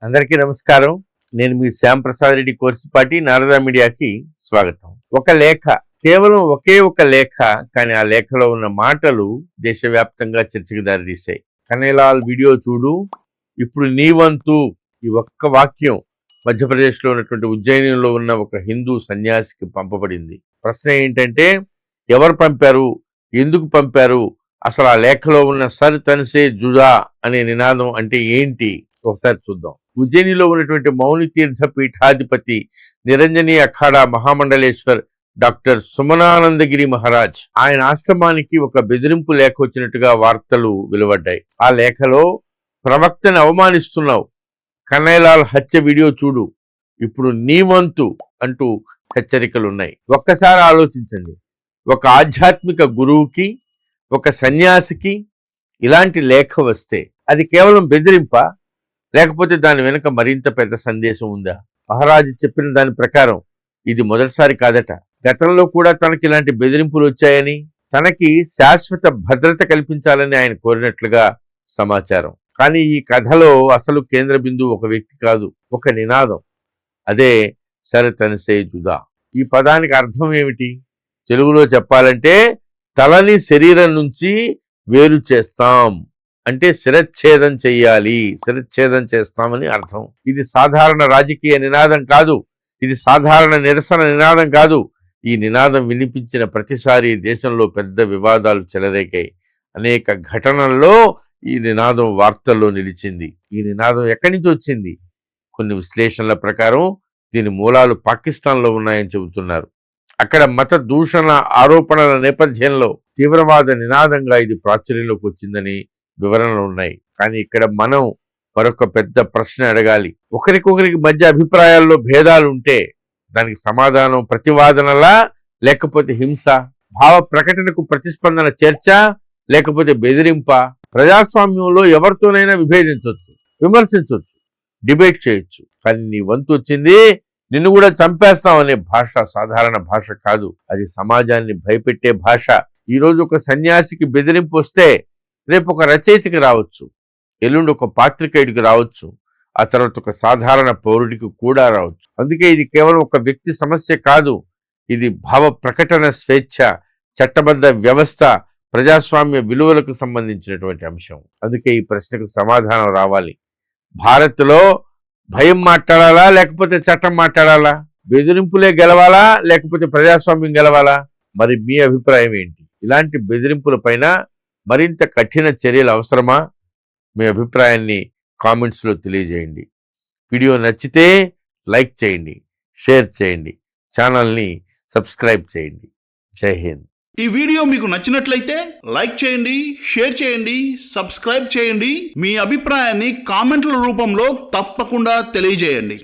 అందరికీ నమస్కారం. నేను మీ శ్యామ్ ప్రసాద్ రెడ్డి కోర్సుపాటి నారదా మీడియాకి స్వాగతం. ఒక లేఖ, కేవలం ఒకే ఒక లేఖ, కానీ ఆ లేఖలో ఉన్న మాటలు దేశవ్యాప్తంగా చర్చకు దారితీశాయి. కనైలాల్ వీడియో చూడు, ఇప్పుడు నీ వంతు. ఈ ఒక్క వాక్యం మధ్యప్రదేశ్లో ఉన్నటువంటి ఉజ్జయినిలో ఉన్న ఒక హిందూ సన్యాసికి పంపబడింది. ప్రశ్న ఏంటంటే, ఎవరు పంపారు, ఎందుకు పంపారు, అసలు ఆ లేఖలో ఉన్న సర్ తన్సే జుదా అనే నినాదం అంటే ఏంటి, ఒకసారి చూద్దాం. ఉజ్జయినిలో ఉన్నటువంటి మౌని తీర్థ పీఠాధిపతి నిరంజనీ అఖాడా మహామండలేశ్వర్ డాక్టర్ సుమనానందగిరి మహారాజ్, ఆయన ఆశ్రమానికి ఒక బెదిరింపు లేఖ వచ్చినట్టుగా వార్తలు వెలువడ్డాయి. ఆ లేఖలో ప్రవక్తని అవమానిస్తున్నావు, కనైలాల్ హత్య వీడియో చూడు, ఇప్పుడు నీ వంతు అంటూ హెచ్చరికలున్నాయి. ఒక్కసారి ఆలోచించండి, ఒక ఆధ్యాత్మిక గురువుకి, ఒక సన్యాసికి ఇలాంటి లేఖ వస్తే అది కేవలం బెదిరింపా, లేకపోతే దాని వెనుక మరింత పెద్ద సందేశం ఉందా? మహారాజు చెప్పిన దాని ప్రకారం ఇది మొదటిసారి కాదట. గతంలో కూడా తనకి ఇలాంటి బెదిరింపులు వచ్చాయని, తనకి శాశ్వత భద్రత కల్పించాలని ఆయన కోరినట్లుగా సమాచారం. కానీ ఈ కథలో అసలు కేంద్ర బిందువు ఒక వ్యక్తి కాదు, ఒక నినాదం. అదే సర్ తన్సే జుదా. ఈ పదానికి అర్థం ఏమిటి? తెలుగులో చెప్పాలంటే తలని శరీరం నుంచి వేరు చేస్తాం అంటే శిరచ్ఛేదం చెయ్యాలి, శిరచ్ఛేదం చేస్తామని అర్థం. ఇది సాధారణ రాజకీయ నినాదం కాదు, ఇది సాధారణ నిరసన నినాదం కాదు. ఈ నినాదం వినిపించిన ప్రతిసారి దేశంలో పెద్ద వివాదాలు చెలరేగాయి. అనేక ఘటనల్లో ఈ నినాదం వార్తల్లో నిలిచింది. ఈ నినాదం ఎక్కడి నుంచి వచ్చింది? కొన్ని విశ్లేషణల ప్రకారం దీని మూలాలు పాకిస్తాన్లో ఉన్నాయని చెబుతున్నారు. అక్కడ మత దూషణ ఆరోపణల నేపథ్యంలో తీవ్రవాద నినాదంగా ఇది ప్రాచుర్యంలోకి వచ్చిందని వివరణలు ఉన్నాయి. కానీ ఇక్కడ మనం మరొక పెద్ద ప్రశ్న అడగాలి. ఒకరికొకరికి మధ్య అభిప్రాయాల్లో భేదాలు ఉంటే దానికి సమాధానం ప్రతివాదనలా, లేకపోతే హింస? భావ ప్రకటనకు ప్రతిస్పందన చర్చ, లేకపోతే బెదిరింప? ప్రజాస్వామ్యంలో ఎవరితోనైనా విభేదించవచ్చు, విమర్శించవచ్చు, డిబేట్ చేయొచ్చు. కానీ నీ వంతు వచ్చింది, నిన్ను కూడా చంపేస్తాం అనే భాష సాధారణ భాష కాదు, అది సమాజాన్ని భయపెట్టే భాష. ఈరోజు ఒక సన్యాసికి బెదిరింపు వస్తే రేపు ఒక రచయితకి రావచ్చు, ఎల్లుండి ఒక పాత్రికేయుడికి రావచ్చు, ఆ తర్వాత ఒక సాధారణ పౌరుడికి కూడా రావచ్చు. అందుకే ఇది కేవలం ఒక వ్యక్తి సమస్య కాదు, ఇది భావ ప్రకటన స్వేచ్ఛ, చట్టబద్ధ వ్యవస్థ, ప్రజాస్వామ్య విలువలకు సంబంధించినటువంటి అంశం. అందుకే ఈ ప్రశ్నకు సమాధానం రావాలి. భారత్లో భయం మాట్లాడాలా, లేకపోతే చట్టం మాట్లాడాలా? బెదిరింపులే గెలవాలా, లేకపోతే ప్రజాస్వామ్యం గెలవాలా? మరి మీ అభిప్రాయం ఏంటి? ఇలాంటి బెదిరింపుల పైన మరింత కఠిన చర్యలు అవసరమా? మీ అభిప్రాయాన్ని కామెంట్స్లో తెలియజేయండి. వీడియో నచ్చితే లైక్ చేయండి, షేర్ చేయండి, ఛానల్ని సబ్స్క్రైబ్ చేయండి. జై హింద్. ఈ వీడియో మీకు నచ్చినట్లయితే లైక్ చేయండి, షేర్ చేయండి, సబ్స్క్రైబ్ చేయండి. మీ అభిప్రాయాన్ని కామెంట్ల రూపంలో తప్పకుండా తెలియజేయండి.